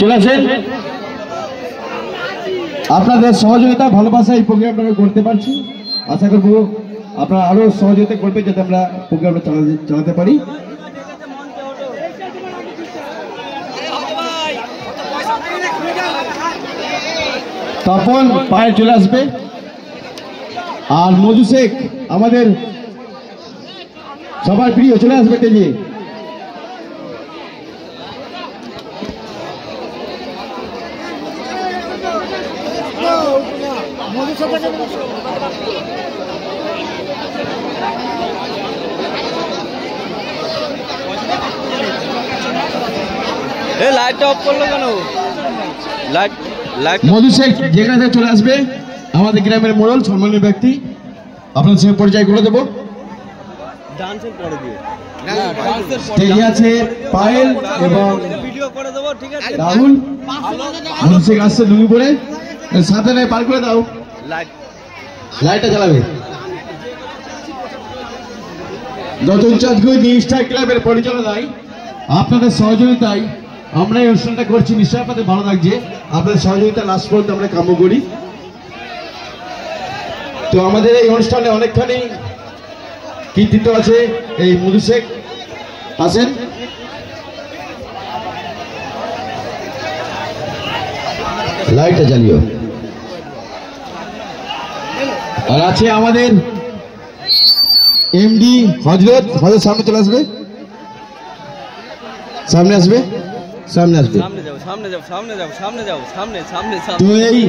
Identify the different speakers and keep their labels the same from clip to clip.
Speaker 1: চলে আসেন। আপনাদের সহযোগিতা ভালোবাসা এই প্রোগ্রামটা করতে পারছি। আশা করবো আপনারা আরো সহযোগিতা করবে যাতে আমরা প্রোগ্রামটা চালাতে পারি। তপন পায়ে চলে আসবে আর মধু শেখ আমাদের সবার প্রিয় চলে আসবে তেজে।
Speaker 2: লাইট অফ করলো কেন?
Speaker 1: মধু শেখ যেখানে চলে আসবে, আমাদের গ্রামের মোড়ল সম্মানীয় ব্যক্তি, আপনার সঙ্গে পরিচয় করে দেবো। স্টেজে আছে পায়েল এবং রাহুল। মধু শেখ আসছে লুঙ্গি পরে, সাথে পার করে দাও, লাইটটা জ্বালাবে। নতুন চাঁদগুই নিউ স্টার ক্লাবের পরিচালনায় আপনাদের সহযোগিতায় আমরা এই অনুষ্ঠানটা করছি। নিশ্চয়ই আপনাদের ভালো লাগছে। আপনাদের সহযোগিতা লাস্ট পর্যন্ত আমরা কাম্য করি। তো আমাদের এই অনুষ্ঠানে অনেকখানি কৃতিত্ব আছে এই মধু শেখ। আসেন, লাইটটা জ্বালিও। আর আছে আমাদের এমডি হযরত সামনে চলে আসবে, সামনে আসবে, সামনে আসবে। তো এই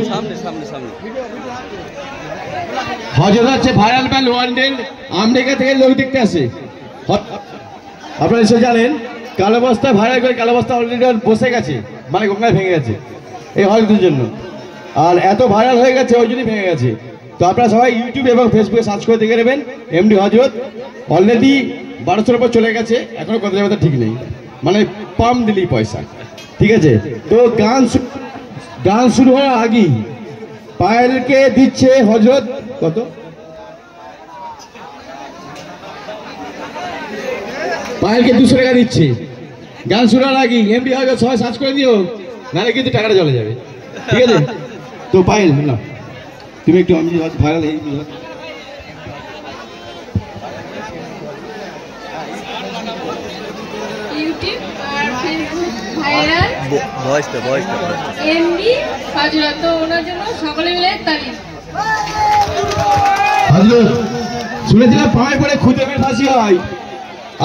Speaker 1: হযরত হচ্ছে ভাইরাল ম্যান ওয়ান্টেড, আমেরিকা থেকে লোক দেখতে আসে। আপনারা এসে জানেন কালো বস্তা ভাইরাল করে, কালো বস্তা অলরেডি বসে গেছে, মানে গঙ্গায় ভেঙে গেছে এই হযরতের জন্য। আর এত ভাইরাল হয়ে গেছে ওই জন্যই ভেঙে গেছে। তো আপনারা সবাই ইউটিউব এবং ফেসবুকে সার্চ করে দেখে নেবেন এমডি হযরত। অলরেডি 1200-এর উপর চলে গেছে, এখনো কত যাবে ঠিক নেই, মানে পাম দিলেই পয়সা। ঠিক আছে, তো গান শুরু হওয়ার আগেই পায়েলকে দিচ্ছে হযরত কত, পায়েলকে 200 টাকা দিচ্ছে গান শুরু হওয়ার আগেই। এমডি হযরত সবাই সার্চ করে দিও, নাহলে কিন্তু টাকাটা চলে যাবে। ঠিক আছে, তো পায়েল না তুমি একটু, আমি ভাইরাল হয়ে
Speaker 3: ইউটিউব আর ফেসবুক ভাইরাল এমডি হযরত, তো ওনার জন্য সকলে মিলে তালি।
Speaker 1: হযরত শুনেছিলাম পায়ে পড়ে খুদেবের ফাঁসি হয়,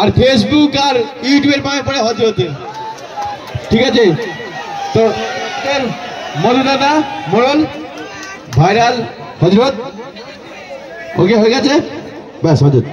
Speaker 1: আর ফেসবুক আর ইউটিউবের পায়ে পড়ে হযরতের। ঠিক আছে, তো মধু দাদা মোড়ল ভাইরাল হযরত ওকে হয়ে গেছে, ব্যাস হযরত।